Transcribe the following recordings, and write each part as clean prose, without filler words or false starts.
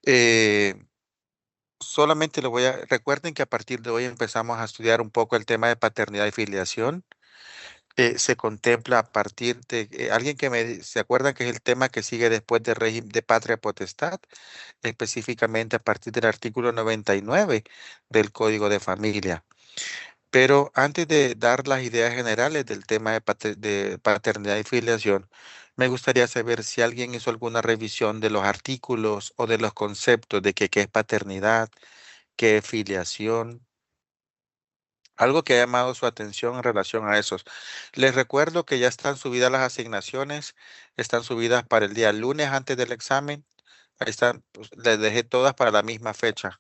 Eh, Solamente recuerden que a partir de hoy empezamos a estudiar un poco el tema de paternidad y filiación. Se contempla a partir de alguien se acuerdan que es el tema que sigue después de régimen de patria potestad, específicamente a partir del artículo 99 del Código de Familia. Pero antes de dar las ideas generales del tema de paternidad y filiación, me gustaría saber si alguien hizo alguna revisión de los artículos o de los conceptos de qué es paternidad, qué es filiación, algo que ha llamado su atención en relación a esos. Les recuerdo que ya están subidas las asignaciones, están subidas para el día lunes antes del examen. Ahí están, pues, les dejé todas para la misma fecha,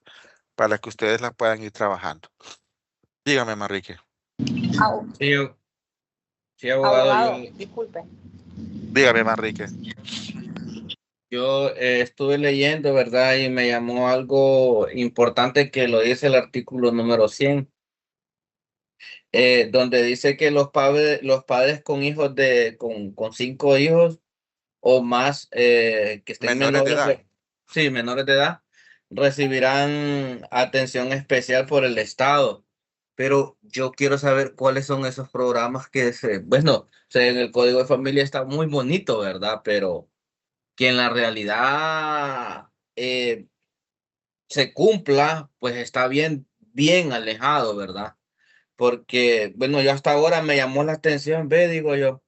para que ustedes las puedan ir trabajando. Dígame, Manrique. Au- Sí, sí, abogado, Abogado, disculpe. Dígame, Manrique. yo estuve leyendo, ¿verdad? Y me llamó algo importante que lo dice el artículo número 100, donde dice que los padres con hijos con 5 hijos o más que estén Menores de menores edad. sí, menores de edad, recibirán atención especial por el Estado. Pero yo quiero saber cuáles son esos programas bueno, o sea, en el Código de Familia está muy bonito, ¿verdad? Pero que en la realidad se cumpla, pues está bien, bien alejado, ¿verdad? Porque, bueno, yo hasta ahora me llamó la atención, ve, digo yo,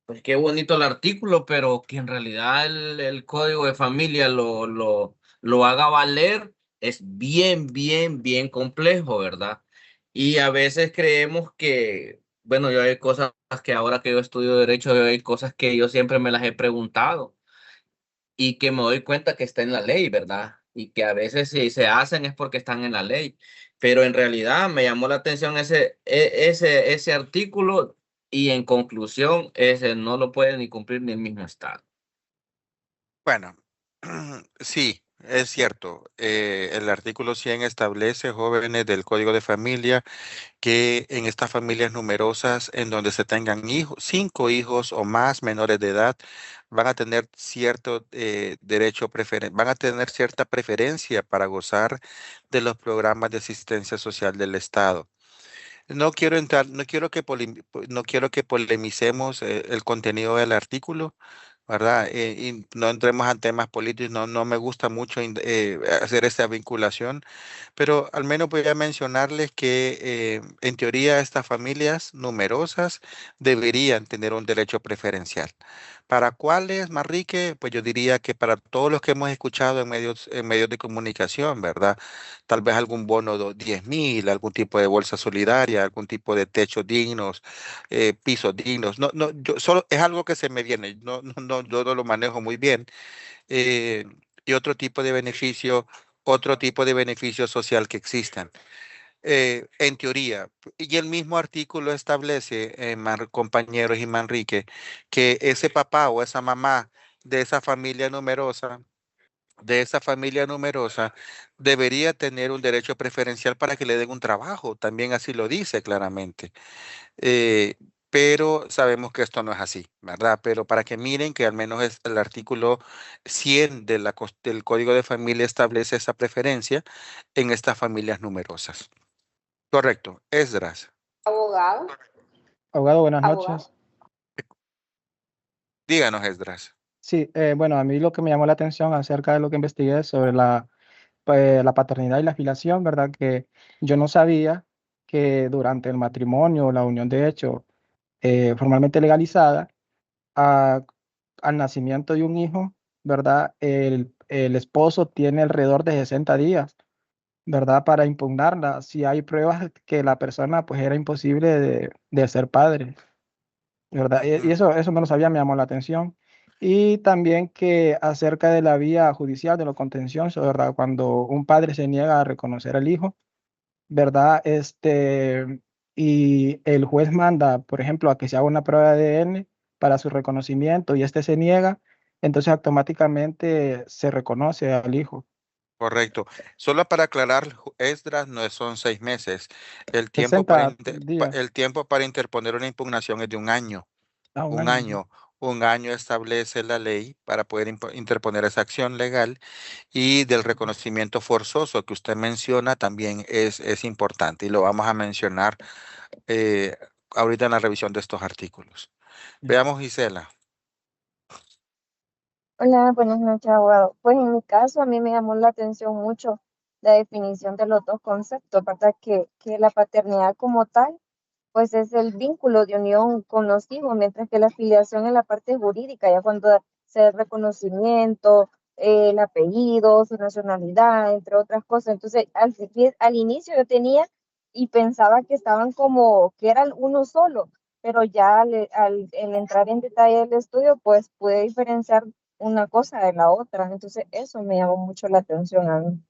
pues qué bonito el artículo, pero que en realidad el Código de Familia lo haga valer es bien, bien, bien complejo, ¿verdad? Y a veces creemos que, bueno, yo hay cosas que ahora que yo estudio derecho, yo hay cosas que yo siempre me las he preguntado y que me doy cuenta que está en la ley, ¿verdad? Y que a veces si se hacen es porque están en la ley. Pero en realidad me llamó la atención ese artículo y en conclusión, ese no lo puede ni cumplir ni el mismo Estado. Bueno, sí, es cierto. El artículo 100 establece, jóvenes del Código de Familia, que en estas familias numerosas, en donde se tengan hijos, 5 hijos o más menores de edad, van a tener cierto derecho van a tener cierta preferencia para gozar de los programas de asistencia social del Estado. No quiero entrar, no quiero que polemicemos el contenido del artículo, ¿verdad? Y no entremos a temas políticos, no me gusta mucho hacer esta vinculación, pero al menos voy a mencionarles que en teoría estas familias numerosas deberían tener un derecho preferencial. ¿Para cuáles, Marrique? Pues yo diría que para todos los que hemos escuchado en medios de comunicación, ¿verdad? Tal vez algún bono de 10.000, algún tipo de bolsa solidaria, algún tipo de techos dignos, pisos dignos. Yo solo es algo que se me viene, yo no lo manejo muy bien. eh, y otro tipo de beneficio social que existan. En teoría, y el mismo artículo establece, compañeros y Manrique, que ese papá o esa mamá de esa familia numerosa, de esa familia numerosa, debería tener un derecho preferencial para que le den un trabajo. También así lo dice claramente. Eh, pero sabemos que esto no es así, ¿verdad? Pero para que miren que al menos es el artículo 100 del Código de Familia establece esa preferencia en estas familias numerosas. Correcto. Esdras. Abogado, Abogado, buenas abogado. noches. Díganos, Esdras. Sí, bueno, a mí lo que me llamó la atención acerca de lo que investigué sobre la paternidad y la filiación, ¿verdad? Que yo no sabía que durante el matrimonio o la unión de hecho formalmente legalizada, a- al nacimiento de un hijo, ¿verdad? El esposo tiene alrededor de 60 días, ¿verdad? Para impugnarla, si hay pruebas que la persona pues era imposible de ser padre. ¿Verdad? Y Ujú. eso no lo sabía, me llamó la atención. Y también que acerca de la vía judicial, de lo contencioso, ¿verdad? Cuando un padre se niega a reconocer al hijo, ¿verdad? Y el juez manda, por ejemplo, a que se haga una prueba de ADN para su reconocimiento y este se niega, entonces automáticamente se reconoce al hijo. Correcto. Solo para aclarar, Esdras, no son 6 meses. 60 días. El tiempo para interponer una impugnación es de un año. Ah, un Un año. año. un año establece la ley para poder interponer esa acción legal y del reconocimiento forzoso que usted menciona también es importante y lo vamos a mencionar eh, ahorita en la revisión de estos artículos. Veamos, Gisela. Hola, buenas noches, abogado. Pues en mi caso, a mí me llamó la atención mucho la definición de los dos conceptos, ¿verdad? Que la paternidad como tal, pues es el vínculo de unión con los hijos, mientras que la filiación es la parte jurídica, ya cuando se da el reconocimiento, el apellido, su nacionalidad, entre otras cosas. Entonces, al inicio yo tenía y pensaba que estaban como, que eran uno solo, pero ya al entrar en detalle del estudio, pues pude diferenciar una cosa de la otra. Entonces, eso me llamó mucho la atención a mí.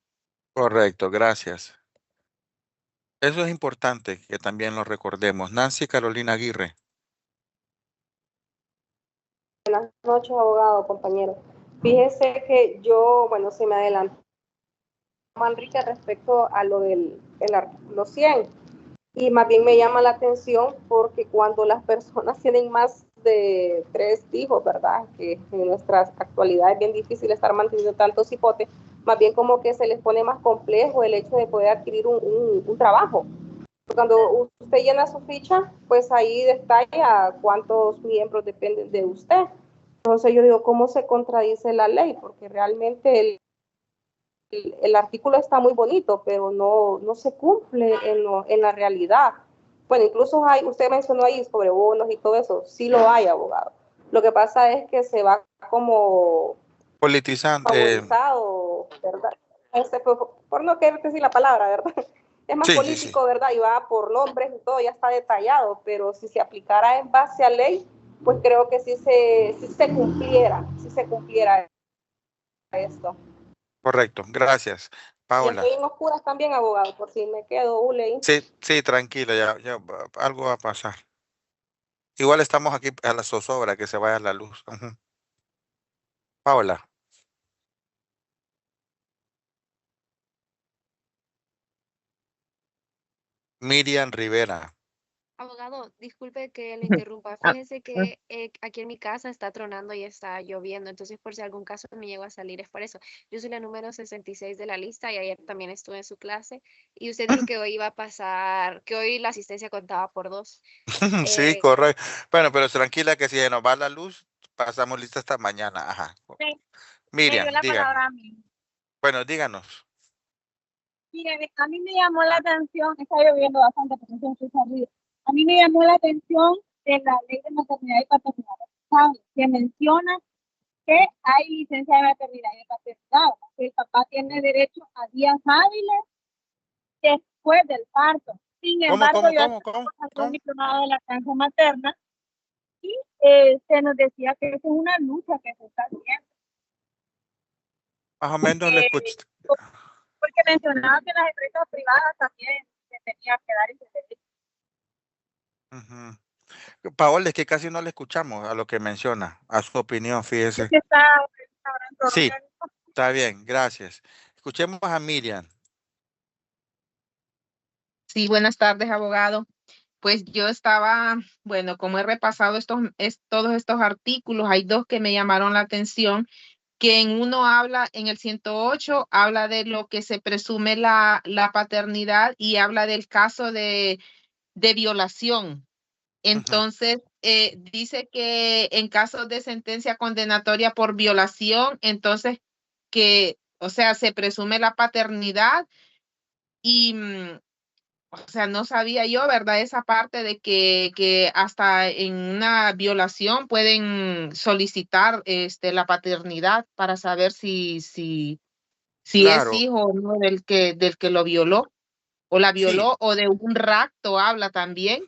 Correcto, gracias. Eso es importante que también lo recordemos. Nancy Carolina Aguirre. Buenas noches, abogado, compañero. Fíjese que yo, bueno, se me adelantó Manrique respecto a lo del artículo 100 y más bien me llama la atención porque cuando las personas tienen más de 3 hijos, ¿verdad? Que en nuestra actualidad es bien difícil estar manteniendo tantos hipotes, más bien como que se les pone más complejo el hecho de poder adquirir un trabajo. Cuando usted llena su ficha, pues ahí detalla cuántos miembros dependen de usted. Entonces yo digo, ¿cómo se contradice la ley? Porque realmente el artículo está muy bonito, pero no se cumple en la realidad. Bueno, incluso hay, usted mencionó ahí sobre bonos y todo eso, sí lo hay, abogado. Lo que pasa es que se va como Politizante. favorizado, ¿verdad? Por no querer decir la palabra, ¿verdad? Es más Sí, sí, sí. político, ¿verdad? Y va por nombres y todo, ya está detallado, pero si se aplicara en base a ley, pues creo que sí se cumpliera esto. Correcto, gracias. Y Paola. estoy en oscuras también, abogado, por si me quedo, Uley. Sí, sí, tranquila, algo va a pasar. Igual estamos aquí a la zozobra que se vaya la luz. Ujú. Paola. Miriam Rivera. Abogado, disculpe que le interrumpa. Fíjese que aquí en mi casa está tronando y está lloviendo, entonces por si algún caso me llego a salir es por eso. Yo soy la número 66 de la lista y ayer también estuve en su clase y usted dijo que hoy iba a pasar, que hoy la asistencia contaba por 2. Sí, Eh, correcto. Bueno, pero tranquila que si se nos va la luz, pasamos lista hasta mañana. Ajá. Sí, me dio Miriam, la díganos. palabra a mí. Bueno, díganos. Mire, a mí me llamó la atención, está lloviendo bastante porque no estoy salida. A mí me llamó la atención de la ley de maternidad y paternidad, ¿sabe? Que menciona que hay licencia de maternidad y de paternidad, que el papá tiene derecho a días hábiles después del parto. Sin ¿Cómo, embargo, cómo, yo cómo, hace cómo, poco saqué un cómo? diplomado de lactancia materna y se nos decía que eso es una lucha que se está haciendo. Más o menos le escuché. Porque mencionaba que las empresas privadas también se tenían que dar ese derecho. Ujú. Paola, es que casi no le escuchamos a lo que menciona, a su opinión, Es fíjese. que está un restaurante Sí, orgánico. está bien, gracias. Escuchemos a Miriam. Sí, buenas tardes, abogado. Pues yo estaba, bueno, como he repasado todos estos artículos, hay dos que me llamaron la atención, que en uno habla, en el 108, habla de lo que se presume la paternidad y habla del caso de violación. Ujú. Entonces, dice que en caso de sentencia condenatoria por violación, entonces que, o sea, se presume la paternidad y o sea, no sabía yo, ¿verdad? Esa parte de que hasta en una violación pueden solicitar la paternidad para saber si es Claro, hijo o no del que lo violó o la sí, violó o de un rapto habla también.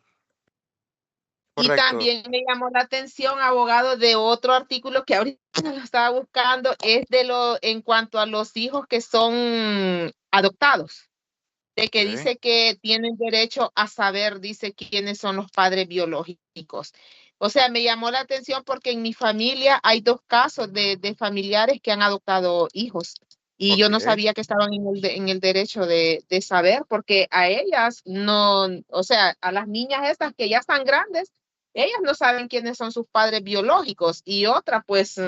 Y correcto. también me llamó la atención, abogado, de otro artículo que ahorita lo estaba buscando, es en cuanto a los hijos que son adoptados, de que Ok. dice que tienen derecho a saber, dice quiénes son los padres biológicos. O sea, me llamó la atención porque en mi familia hay 2 casos de familiares que han adoptado hijos y yo Ok. no sabía que estaban en el derecho de saber porque a ellas no, o sea, a las niñas estas que ya están grandes, ellas no saben quiénes son sus padres biológicos. Y otra, pues,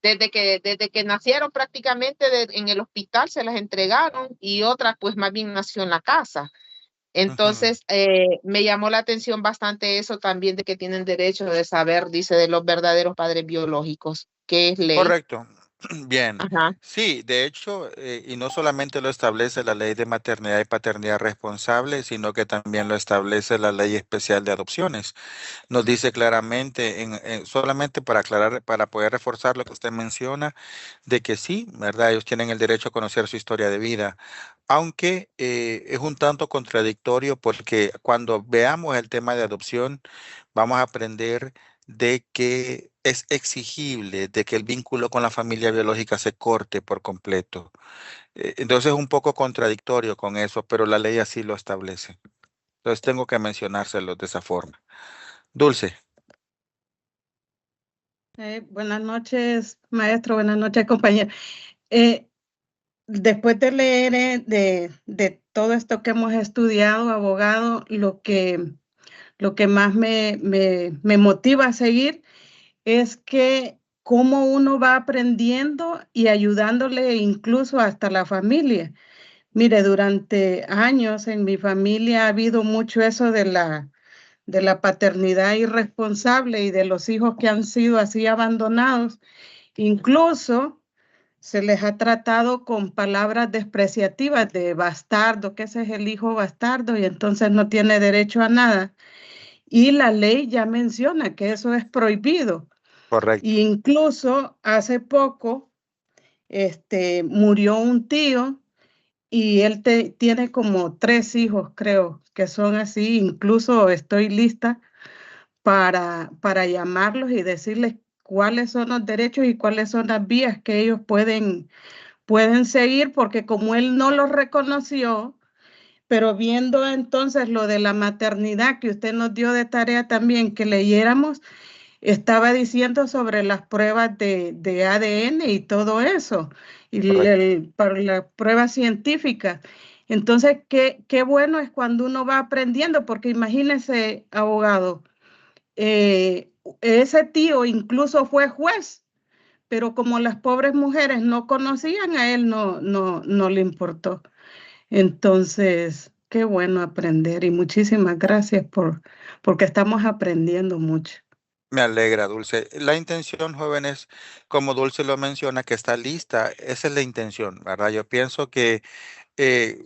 desde que nacieron prácticamente en el hospital se las entregaron, y otra, pues, más bien nació en la casa. Ujú. Entonces, me llamó la atención bastante eso también, de que tienen derecho de saber, dice, de los verdaderos padres biológicos, que es ley. Correcto. Bien. Ajá. Sí, de hecho, y no solamente lo establece la ley de maternidad y paternidad responsable, sino que también lo establece la ley especial de adopciones. Nos dice claramente, solamente para aclarar, para poder reforzar lo que usted menciona, de que sí, ¿verdad? Ellos tienen el derecho a conocer su historia de vida, aunque es un tanto contradictorio porque cuando veamos el tema de adopción, vamos a aprender de que es exigible de que el vínculo con la familia biológica se corte por completo. Entonces es un poco contradictorio con eso, pero la ley así lo establece. Entonces tengo que mencionárselo de esa forma. Dulce. Buenas noches, maestro. Buenas noches, compañero. Eh, Después de leer de todo esto que hemos estudiado, abogado, lo que más me motiva a seguir es que cómo uno va aprendiendo y ayudándole incluso hasta la familia. Mire, durante años en mi familia ha habido mucho eso de la paternidad irresponsable y de los hijos que han sido así abandonados. Incluso se les ha tratado con palabras despreciativas de bastardo, que ese es el hijo bastardo y entonces no tiene derecho a nada. Y la ley ya menciona que eso es prohibido. Correcto. Y incluso hace poco murió un tío y él tiene como 3 hijos, creo, que son así. Incluso estoy lista para llamarlos y decirles cuáles son los derechos y cuáles son las vías que ellos pueden seguir, porque como él no los reconoció, pero viendo entonces lo de la maternidad que usted nos dio de tarea también que leyéramos, estaba diciendo sobre las pruebas de ADN y todo eso, y Correcto. para la prueba científica. Entonces, qué bueno es cuando uno va aprendiendo, porque imagínese, abogado, ese tío incluso fue juez, pero como las pobres mujeres no conocían, a él no le importó. Entonces, qué bueno aprender y muchísimas gracias porque estamos aprendiendo mucho. Me alegra, Dulce. La intención, jóvenes, como Dulce lo menciona, que está lista, esa es la intención, ¿verdad? Yo pienso que eh,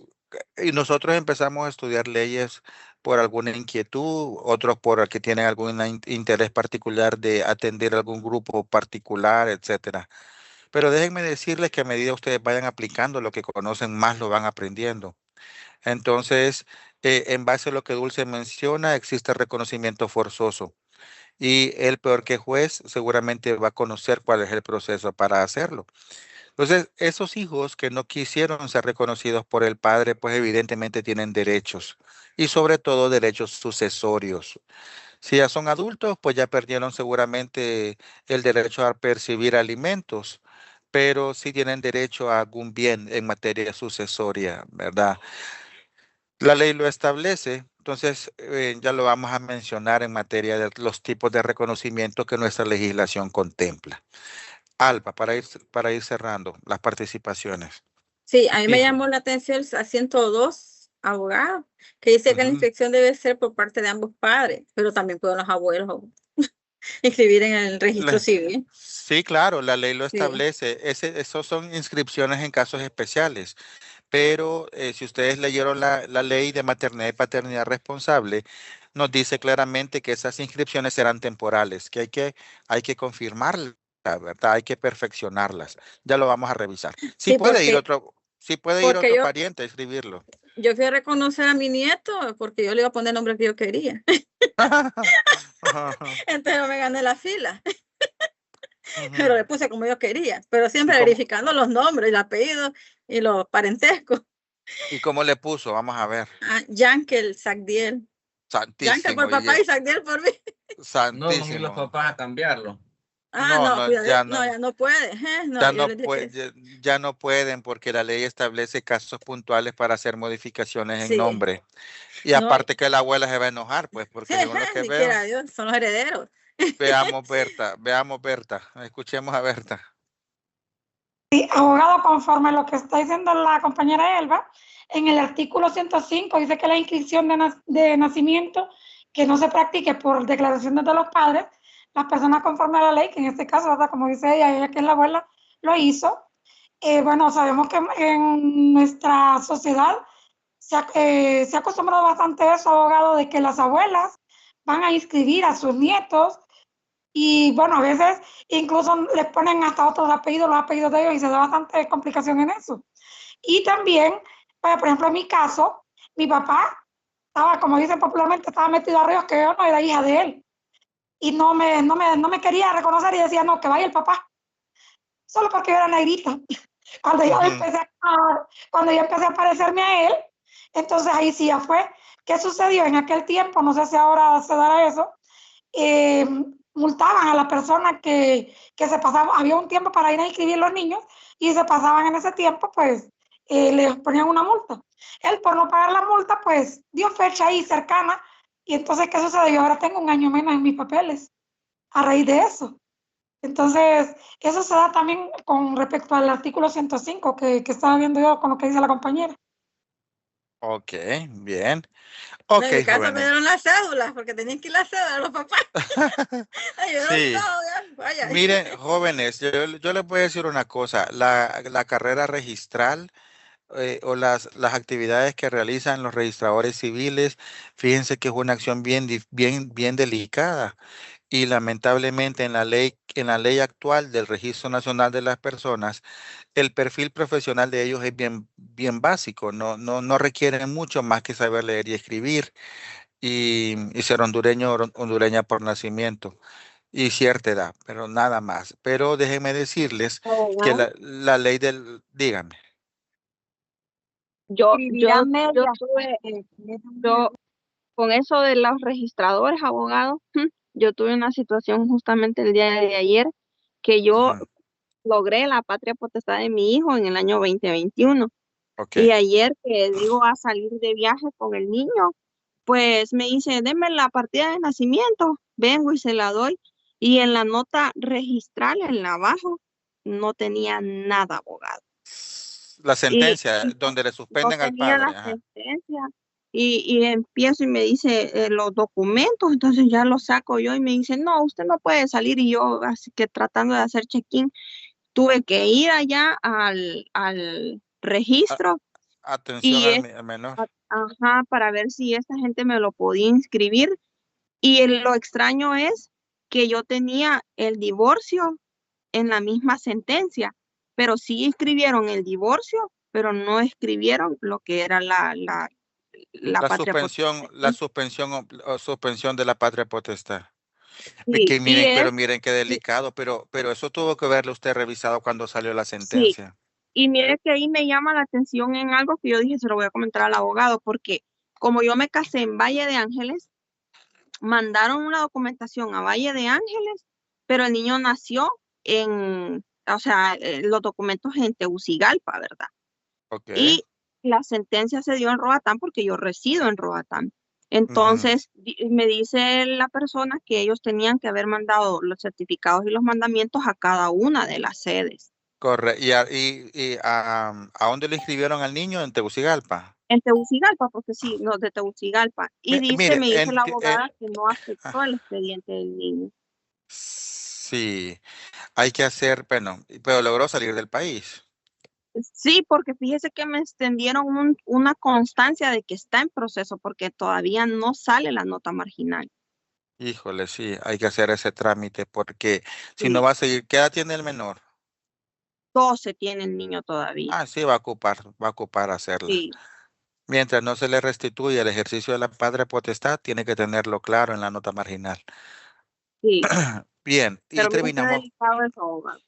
y nosotros empezamos a estudiar leyes por alguna inquietud, otros por el que tienen algún interés particular de atender algún grupo particular, etcétera. Pero déjenme decirles que a medida ustedes vayan aplicando lo que conocen, más lo van aprendiendo. Entonces, en base a lo que Dulce menciona, existe reconocimiento forzoso. Y el peor que juez seguramente va a conocer cuál es el proceso para hacerlo. Entonces, esos hijos que no quisieron ser reconocidos por el padre, pues evidentemente tienen derechos y sobre todo derechos sucesorios. Si ya son adultos, pues ya perdieron seguramente el derecho a percibir alimentos, pero sí tienen derecho a algún bien en materia sucesoria, ¿verdad? La ley lo establece, entonces ya lo vamos a mencionar en materia de los tipos de reconocimiento que nuestra legislación contempla. Alba, para ir cerrando las participaciones. Sí, a mí me Hijo. llamó la atención el 102, abogado, que dice que la Ujú. inscripción debe ser por parte de ambos padres, pero también pueden los abuelos inscribir en el registro Le- civil. Sí, claro, la ley lo Sí. establece. Esos son inscripciones en casos especiales. Pero si ustedes leyeron la ley de maternidad y paternidad responsable, nos dice claramente que esas inscripciones serán temporales, que hay que confirmarlas, ¿verdad? Hay que perfeccionarlas. Ya lo vamos a revisar. Sí, Sí puede ir porque otro pariente a escribirlo. yo fui a reconocer a mi nieto porque yo le iba a poner el nombre que yo quería. Entonces yo me gané la fila, pero le Ujú. puse como yo quería, pero ¿Y siempre cómo, verificando los nombres, el apellido y los parentescos. y cómo le puso? Vamos a ver. Yankel Sagdiel. Yankel Santísimo, por papá y Sagdiel por mí. No van a ir los santísimo. papás a cambiarlo. Ah, No, no, no, cuidado, no, ya no puede. No, ya yo no le dije que puede, ya no pueden porque la ley establece casos puntuales para hacer modificaciones en sí, nombre. Y no, aparte que la abuela se va a enojar, pues, porque según lo que ni veo, quiera Dios, son los herederos. veamos Berta, escuchemos a Berta. Sí, abogado, conforme a lo que está diciendo la compañera Elba, en el artículo 105 dice que la inscripción de nacimiento que no se practique por declaraciones de los padres, las personas conforme a la ley, que en este caso, ¿verdad? Como dice ella que es la abuela, lo hizo. Bueno, sabemos que en nuestra sociedad se ha acostumbrado bastante eso, abogado, de que las abuelas van a inscribir a sus nietos y bueno, a veces incluso les ponen hasta otros apellidos, los apellidos de ellos, y se da bastante complicación en eso. Y también, pues, por ejemplo, en mi caso, mi papá estaba, como dicen popularmente, estaba metido a ríos que yo no era hija de él. Y no me quería reconocer y decía, no, que vaya el papá. Solo porque yo era negrita. Cuando ya empecé cuando ya empecé a parecerme a él, entonces ahí sí ya fue. ¿Qué sucedió en aquel tiempo? No sé si ahora se dará eso. Eh, Multaban a la persona que se pasaba, había un tiempo para ir a inscribir los niños y se pasaban en ese tiempo, pues les ponían una multa. Él por no pagar la multa, pues dio fecha ahí cercana y entonces, ¿qué sucedió? Yo ahora tengo un año menos en mis papeles a raíz de eso. Entonces, eso se da también con respecto al artículo 105 que estaba viendo yo con lo que dice la compañera. Ok, bien. No, Ok, en mi casa me jóvenes. dieron las cédulas porque tenían que ir las cédulas a los papás. Ay, yo no, Sí. ya, vaya. Miren, jóvenes, yo les voy a decir una cosa. La carrera registral o las actividades que realizan los registradores civiles, fíjense que es una acción bien delicada. Y lamentablemente en la ley actual del Registro Nacional de las Personas, el perfil profesional de ellos es bien básico, no requieren mucho más que saber leer y escribir y ser hondureño o hondureña por nacimiento y cierta edad, pero nada más. Pero déjenme decirles que Abogado, la ley Escribirá yo media. tuve, yo, con eso de los registradores, abogados, yo tuve una situación justamente el día de ayer que yo Ujú, logré la patria potestad de mi hijo en el año 2021. ok. Y ayer que digo a salir de viaje con el niño, pues me dice, deme la partida de nacimiento, vengo y se la doy. Y en la nota registral, en la abajo, no tenía nada, abogado. La Y sentencia no, donde le no suspenden al tenía padre. la Ajá. sentencia. Y empiezo y me dice los documentos, entonces ya los saco yo y me dice, no, usted no puede salir. Y yo, así que tratando de hacer check-in, tuve que ir allá al A- registro Atención y al, es, al menor. ajá, para ver si esta gente me lo podía inscribir. Y lo extraño es que yo tenía el divorcio en la misma sentencia, pero sí escribieron el divorcio, pero no escribieron lo que era la patria potestad. La suspensión o suspensión de la patria potestad. Sí, y Pero es, miren qué delicado, pero eso tuvo que verlo usted revisado cuando salió la sí, sentencia. y mire que ahí me llama la atención en algo que yo dije, se lo voy a comentar al abogado, porque como yo me casé en Valle de Ángeles, mandaron una documentación a Valle de Ángeles, pero el niño nació o sea, los documentos en Tegucigalpa, ¿verdad? Ok. Y la sentencia se dio en Roatán porque yo resido en Roatán. Ujú. Entonces, me dice la persona que ellos tenían que haber mandado los certificados y los mandamientos a cada una de las sedes. ¿A dónde le inscribieron al niño? En Tegucigalpa. En Tegucigalpa, porque sí, no, de Tegucigalpa. Y Mire, me dice la abogada que no afectó el expediente del niño. sí, hay que hacer, bueno, pero logró salir del país. Sí, porque fíjese que me extendieron una constancia de que está en proceso porque todavía no sale la nota marginal. Híjole, sí, hay que hacer ese trámite porque si no Sí, va a seguir, ¿qué edad tiene el menor? 12 tiene el niño todavía. Ah, sí, va a ocupar hacerla. Sí, Mientras no se le restituya el ejercicio de la patria potestad, tiene que tenerlo claro en la nota marginal. sí, Bien, y pero mire qué terminamos. delicado eso, abogado.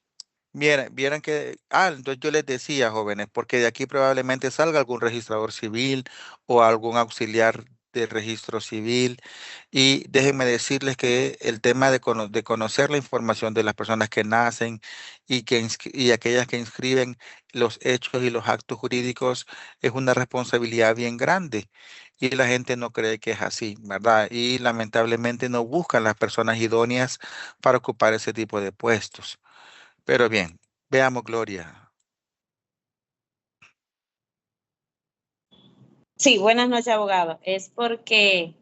Vieran que, entonces yo les decía, jóvenes, porque de aquí probablemente salga algún registrador civil o algún auxiliar de registro civil. Y déjenme decirles que el tema de conocer la información de las personas que nacen y aquellas que inscriben los hechos y los actos jurídicos es una responsabilidad bien grande. Y la gente no cree que es así, ¿verdad? Y lamentablemente no buscan las personas idóneas para ocupar ese tipo de puestos. Pero bien, veamos, Gloria. Sí, buenas noches, abogado. Es porque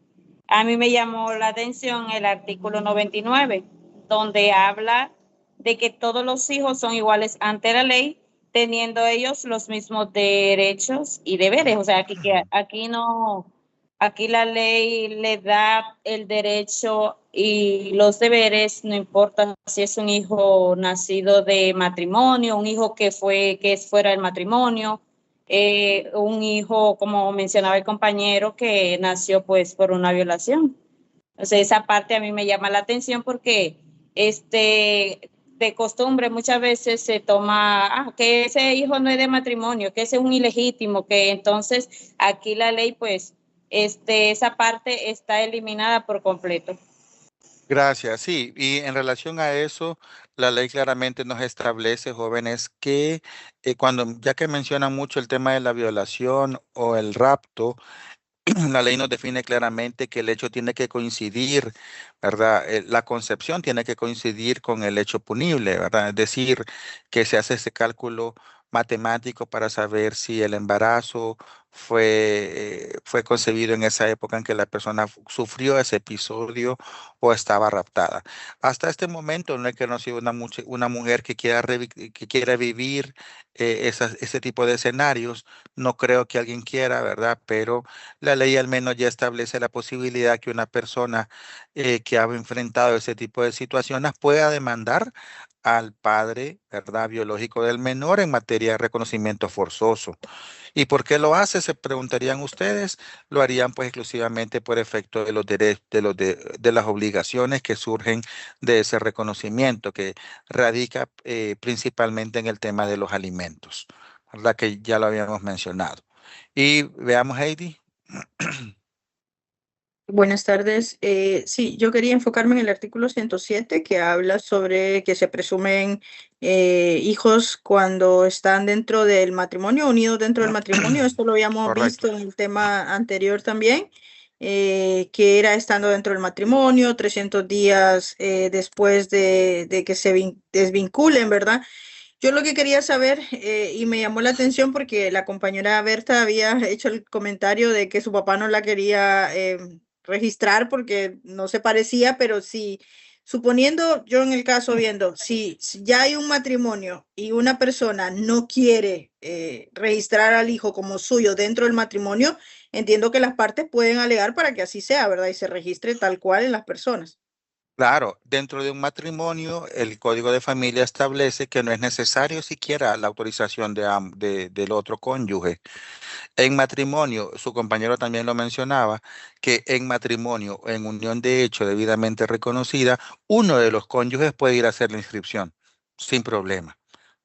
a mí me llamó la atención el artículo 99, donde habla de que todos los hijos son iguales ante la ley, teniendo ellos los mismos derechos y deberes. O sea, aquí no, aquí la ley le da el derecho y los deberes, no importa si es un hijo nacido de matrimonio, un hijo que es fuera del matrimonio, un hijo, como mencionaba el compañero, que nació pues por una violación. O sea, esa parte a mí me llama la atención porque de costumbre muchas veces se toma que ese hijo no es de matrimonio, que ese es un ilegítimo, que entonces aquí la ley pues esa parte está eliminada por completo. Gracias, sí, y en relación a eso, la ley claramente nos establece, jóvenes, que ya que mencionan mucho el tema de la violación o el rapto, la ley nos define claramente que el hecho tiene que coincidir, ¿verdad? La concepción tiene que coincidir con el hecho punible, ¿verdad? Es decir, que se hace ese cálculo matemático para saber si el embarazo fue concebido en esa época en que la persona sufrió ese episodio o estaba raptada. Hasta este momento no he conocido una mujer que que quiera vivir ese tipo de escenarios. No creo que alguien quiera, ¿verdad? Pero la ley al menos ya establece la posibilidad que una persona que ha enfrentado ese tipo de situaciones pueda demandar al padre, ¿verdad? Biológico del menor en materia de reconocimiento forzoso. ¿Y por qué lo hace? Se preguntarían ustedes. Lo harían pues exclusivamente por efecto de los derechos, de las obligaciones que surgen de ese reconocimiento, que radica principalmente en el tema de los alimentos, ¿verdad? Que ya lo habíamos mencionado. Y veamos, Heidi. Buenas tardes. Sí, yo quería enfocarme en el artículo 107 que habla sobre que se presumen hijos cuando están dentro del matrimonio, unidos dentro del matrimonio. Esto lo habíamos visto Correcto. en el tema anterior también, que era estando dentro del matrimonio, 300 días después de que se desvinculen, ¿verdad? Yo lo que quería saber, y me llamó la atención porque la compañera Berta había hecho el comentario de que su papá no la quería registrar porque no se parecía, pero si, suponiendo yo en el caso viendo, si ya hay un matrimonio y una persona no quiere registrar al hijo como suyo dentro del matrimonio, entiendo que las partes pueden alegar para que así sea, ¿verdad? Y se registre tal cual en las personas. Claro, dentro de un matrimonio, el Código de Familia establece que no es necesario siquiera la autorización del otro cónyuge. En matrimonio, su compañero también lo mencionaba, que en matrimonio o en unión de hecho debidamente reconocida, uno de los cónyuges puede ir a hacer la inscripción sin problema.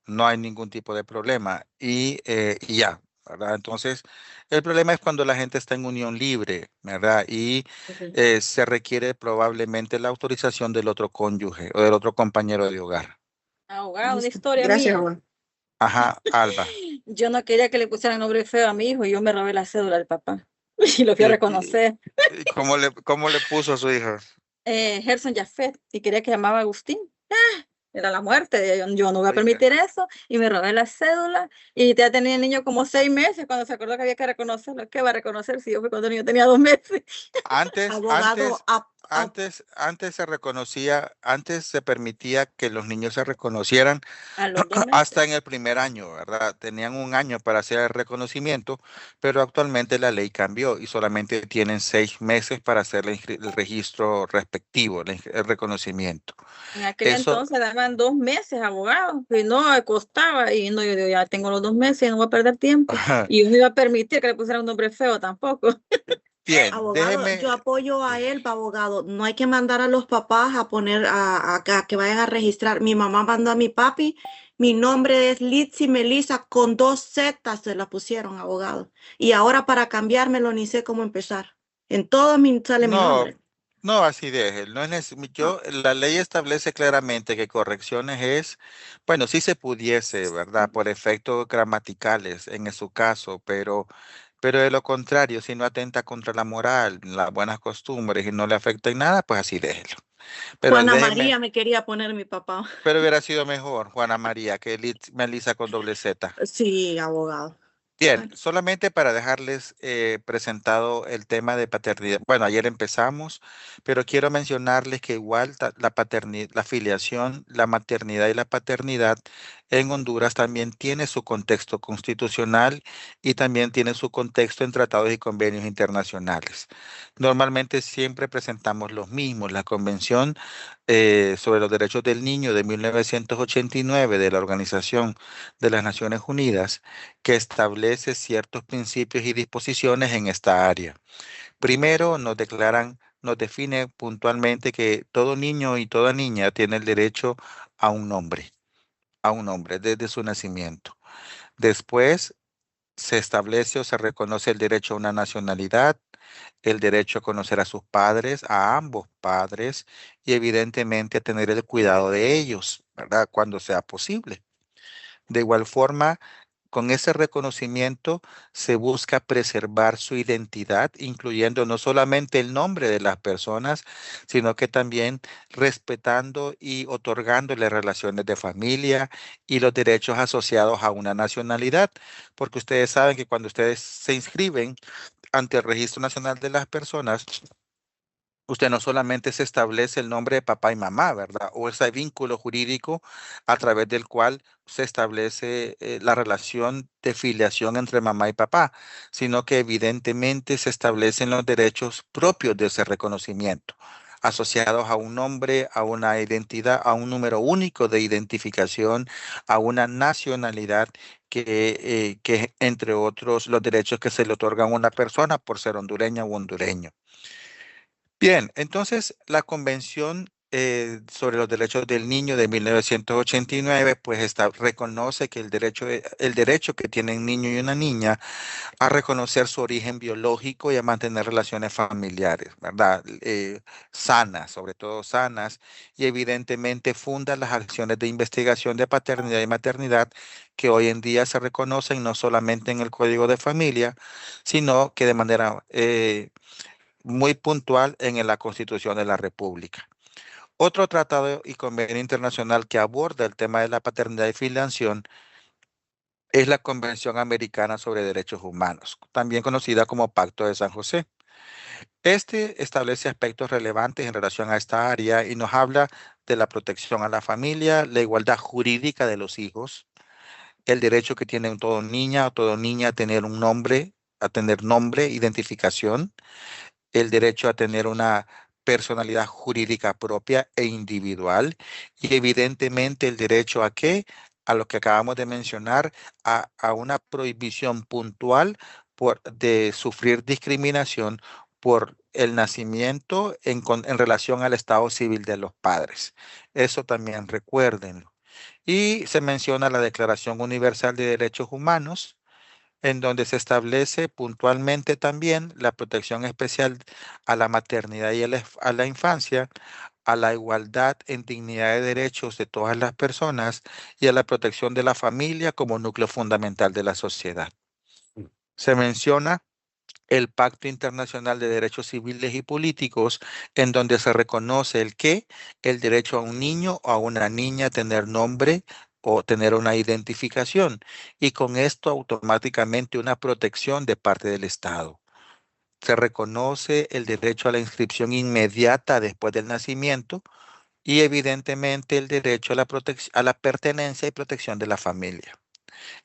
No hay ningún tipo de problema y ya, ¿verdad? Entonces, el problema es cuando la gente está en unión libre, ¿verdad? Y Ok. se requiere probablemente la autorización del otro cónyuge o del otro compañero de hogar. Abogado, una Listo. historia Gracias, mía. abogado. Ajá, Alba. Yo no quería que le pusieran nombre feo a mi hijo y yo me robé la cédula del papá y lo fui a ¿Y, reconocer. cómo le puso a su hija? Gerson Jafet y quería que llamaba Agustín. Era la muerte. Yo no voy a Oiga. permitir eso y me robé la cédula y ya tenía el niño como 6 meses cuando se acordó que había que reconocerlo. ¿Qué va a reconocer si yo fui cuando el niño tenía 2 meses? Abogado, Antes se reconocía, antes se permitía que los niños se reconocieran A los 2 hasta en meses. el primer año, ¿verdad? Tenían un año para hacer el reconocimiento, pero actualmente la ley cambió y solamente tienen 6 meses para hacer el registro respectivo, el reconocimiento. En aquel Eso, entonces daban 2 meses, abogado, y no, me costaba, y no, yo digo, ya tengo los 2 meses, no voy a perder tiempo, y yo no iba a permitir que le pusieran un nombre feo tampoco. bien, abogado, déjeme, yo apoyo a él, abogado. No hay que mandar a los papás a poner a que vayan a registrar. Mi mamá mandó a mi papi. Mi nombre es Litzy Melissa con 2 zetas se la pusieron, abogado. Y ahora para cambiármelo ni sé cómo empezar. En todo sale mi No, nombre. no, así deje. No es No. la ley establece claramente que correcciones es, bueno, si se pudiese, ¿verdad? Por efectos gramaticales en su caso, pero de lo contrario, si no atenta contra la moral, las buenas costumbres y no le afecta en nada, pues así déjelo. Pero Juana déjeme, María me quería poner mi papá. pero hubiera sido mejor, Juana María, que Melissa con doble Z. Sí, abogado. Bien, Bueno, solamente para dejarles presentado el tema de paternidad. Bueno, ayer empezamos, pero quiero mencionarles que igual la paternidad, la filiación, la maternidad y la paternidad en Honduras también tiene su contexto constitucional y también tiene su contexto en tratados y convenios internacionales. Normalmente siempre presentamos los mismos. La Convención sobre los Derechos del Niño de 1989 de la Organización de las Naciones Unidas que establece ciertos principios y disposiciones en esta área. Primero, nos define puntualmente que todo niño y toda niña tiene el derecho a un nombre desde su nacimiento. Después, se establece o se reconoce el derecho a una nacionalidad, el derecho a conocer a sus padres, a ambos padres, y evidentemente a tener el cuidado de ellos, ¿verdad? Cuando sea posible. De igual forma, con ese reconocimiento se busca preservar su identidad, incluyendo no solamente el nombre de las personas, sino que también respetando y otorgándole relaciones de familia y los derechos asociados a una nacionalidad, porque ustedes saben que cuando ustedes se inscriben ante el Registro Nacional de las Personas, usted no solamente se establece el nombre de papá y mamá, ¿verdad? O ese vínculo jurídico a través del cual se establece la relación de filiación entre mamá y papá, sino que evidentemente se establecen los derechos propios de ese reconocimiento, asociados a un nombre, a una identidad, a un número único de identificación, a una nacionalidad que entre otros, los derechos que se le otorgan a una persona por ser hondureña o hondureño. Bien, entonces la Convención sobre los Derechos del Niño de 1989 pues reconoce que el derecho que tiene un niño y una niña a reconocer su origen biológico y a mantener relaciones familiares, ¿verdad? Sanas, sobre todo sanas, y evidentemente funda las acciones de investigación de paternidad y maternidad que hoy en día se reconocen no solamente en el Código de Familia, sino que de manera muy puntual en la Constitución de la República. Otro tratado y convenio internacional que aborda el tema de la paternidad y filiación es la Convención Americana sobre Derechos Humanos, también conocida como Pacto de San José. Este establece aspectos relevantes en relación a esta área y nos habla de la protección a la familia, la igualdad jurídica de los hijos, el derecho que tiene todo niña o toda niña a tener un nombre, a tener nombre, identificación, el derecho a tener una personalidad jurídica propia e individual y evidentemente el derecho a qué, a lo que acabamos de mencionar, a una prohibición puntual de sufrir discriminación por el nacimiento en relación al estado civil de los padres. Eso también recuérdenlo. Y se menciona la Declaración Universal de Derechos Humanos, en donde se establece puntualmente también la protección especial a la maternidad y a la infancia, a la igualdad en dignidad de derechos de todas las personas y a la protección de la familia como núcleo fundamental de la sociedad. Se menciona el Pacto Internacional de Derechos Civiles y Políticos, en donde se reconoce el derecho a un niño o a una niña a tener nombre o tener una identificación, y con esto automáticamente una protección de parte del Estado. Se reconoce el derecho a la inscripción inmediata después del nacimiento y evidentemente el derecho a la pertenencia y protección de la familia.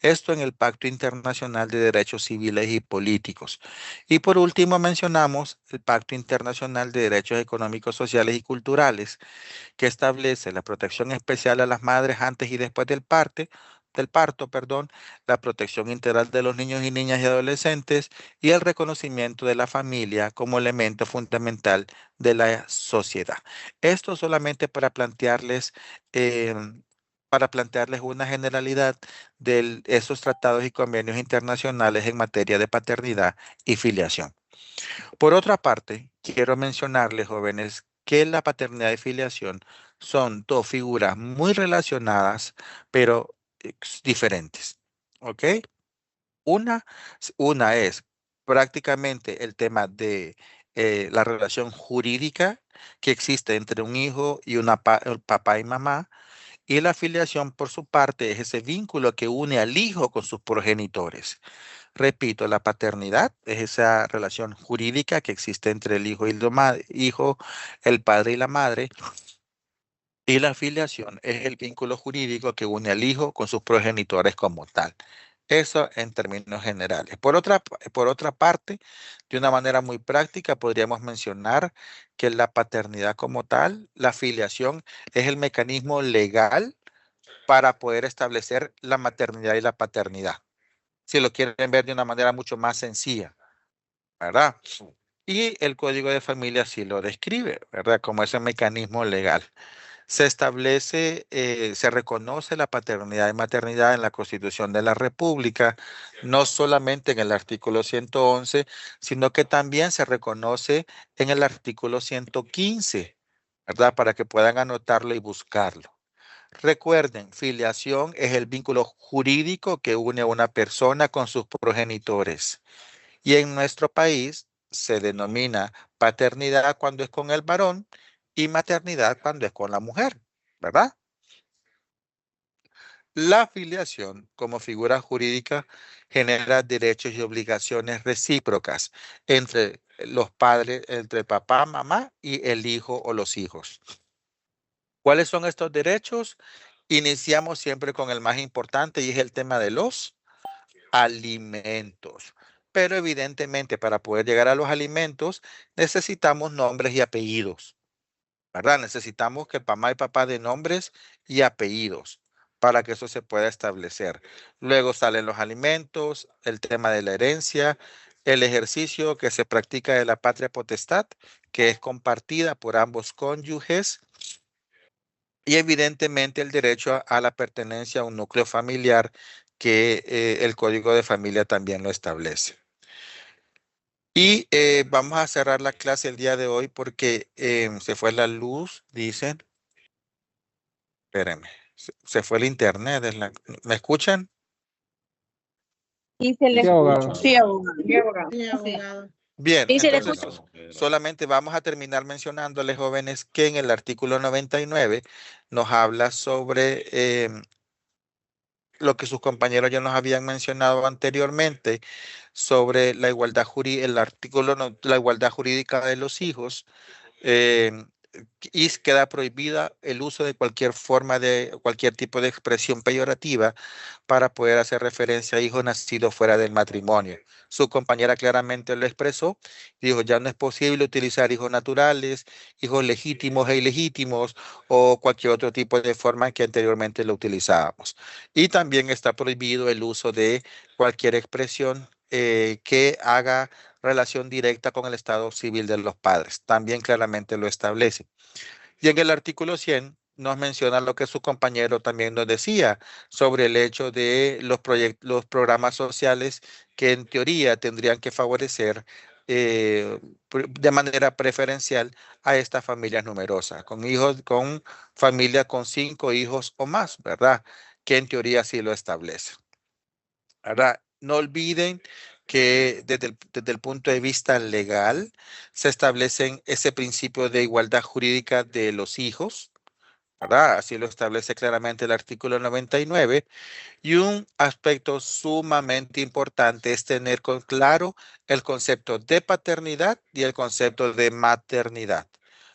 Esto en el Pacto Internacional de Derechos Civiles y Políticos. Y por último mencionamos el Pacto Internacional de Derechos Económicos, Sociales y Culturales, que establece la protección especial a las madres antes y después del parto, perdón, la protección integral de los niños y niñas y adolescentes y el reconocimiento de la familia como elemento fundamental de la sociedad. Esto solamente para plantearles una generalidad de esos tratados y convenios internacionales en materia de paternidad y filiación. Por otra parte, quiero mencionarles, jóvenes, que la paternidad y filiación son dos figuras muy relacionadas, pero diferentes. ¿Ok? Una, una es prácticamente el tema de la relación jurídica que existe entre un hijo y el papá y mamá, y la filiación, por su parte, es ese vínculo que une al hijo con sus progenitores. Repito, la paternidad es esa relación jurídica que existe entre el hijo y hijo, el padre y la madre. Y la filiación es el vínculo jurídico que une al hijo con sus progenitores como tal. Eso en términos generales. Por otra parte, de una manera muy práctica, podríamos mencionar que la paternidad como tal, la filiación, es el mecanismo legal para poder establecer la maternidad y la paternidad. Si lo quieren ver de una manera mucho más sencilla, ¿verdad? Y el Código de Familia sí lo describe, ¿verdad? Como ese mecanismo legal. Se establece, se reconoce la paternidad y maternidad en la Constitución de la República, no solamente en el artículo 111, sino que también se reconoce en el artículo 115, ¿verdad? Para que puedan anotarlo y buscarlo. Recuerden, filiación es el vínculo jurídico que une a una persona con sus progenitores. Y en nuestro país se denomina paternidad cuando es con el varón y maternidad cuando es con la mujer, ¿verdad? La filiación como figura jurídica genera derechos y obligaciones recíprocas entre los padres, entre papá, mamá y el hijo o los hijos. ¿Cuáles son estos derechos? Iniciamos siempre con el más importante y es el tema de los alimentos. Pero evidentemente para poder llegar a los alimentos necesitamos nombres y apellidos, ¿verdad? Necesitamos que mamá y papá den nombres y apellidos para que eso se pueda establecer. Luego salen los alimentos, el tema de la herencia, el ejercicio que se practica de la patria potestad, que es compartida por ambos cónyuges, y evidentemente el derecho a la pertenencia a un núcleo familiar que el Código de Familia también lo establece. Y vamos a cerrar la clase el día de hoy porque se fue la luz, dicen. Espérenme, se fue el internet. ¿Me escuchan? Sí, se le Sí, escucha. abogado. Sí, abogado. Sí, abogado. Sí, abogado. Bien, Sí, se le entonces escucha. solamente vamos a terminar mencionándoles, jóvenes, que en el artículo 99 nos habla sobre lo que sus compañeros ya nos habían mencionado anteriormente sobre la igualdad jurídica, el artículo, la igualdad jurídica de los hijos, eh, y queda prohibida el uso de cualquier forma de cualquier tipo de expresión peyorativa para poder hacer referencia a hijos nacidos fuera del matrimonio. Su compañera claramente lo expresó, dijo, ya no es posible utilizar hijos naturales, hijos legítimos e ilegítimos o cualquier otro tipo de forma que anteriormente lo utilizábamos. Y también está prohibido el uso de cualquier expresión que haga relación directa con el estado civil de los padres. También claramente lo establece. Y en el artículo 100 nos menciona lo que su compañero también nos decía sobre el hecho de los programas sociales que en teoría tendrían que favorecer de manera preferencial a estas familias numerosas, con hijos, con familia con 5 hijos o más, ¿verdad? Que en teoría sí lo establece. ¿Verdad? No olviden que desde el punto de vista legal se establecen ese principio de igualdad jurídica de los hijos, ¿verdad? Así lo establece claramente el artículo 99. Y un aspecto sumamente importante es tener claro el concepto de paternidad y el concepto de maternidad.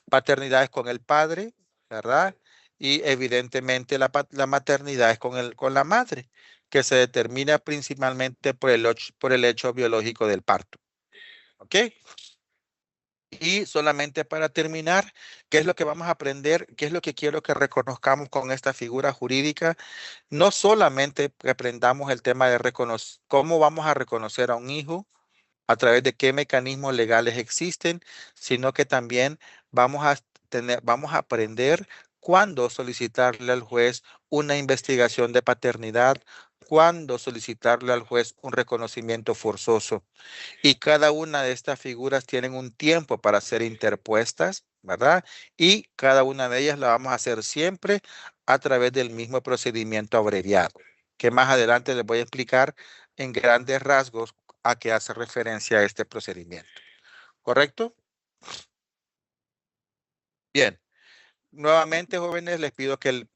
Paternidad es con el padre, ¿verdad? Y evidentemente la maternidad es con la madre, que se determina principalmente por el hecho biológico del parto. ¿Ok? Y solamente para terminar, ¿qué es lo que vamos a aprender? ¿Qué es lo que quiero que reconozcamos con esta figura jurídica? No solamente que aprendamos el tema de cómo vamos a reconocer a un hijo, a través de qué mecanismos legales existen, sino que también vamos a aprender cuándo solicitarle al juez una investigación de paternidad, cuándo solicitarle al juez un reconocimiento forzoso. Y cada una de estas figuras tienen un tiempo para ser interpuestas, ¿verdad? Y cada una de ellas la vamos a hacer siempre a través del mismo procedimiento abreviado, que más adelante les voy a explicar en grandes rasgos a qué hace referencia a este procedimiento. ¿Correcto? Bien. Nuevamente, jóvenes, les pido que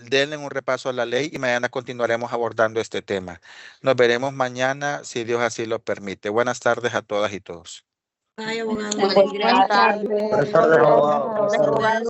den un repaso a la ley y mañana continuaremos abordando este tema. Nos veremos mañana, si Dios así lo permite. Buenas tardes a todas y todas. Ay, abogado. Buenas tardes. Buenas tardes, abogado.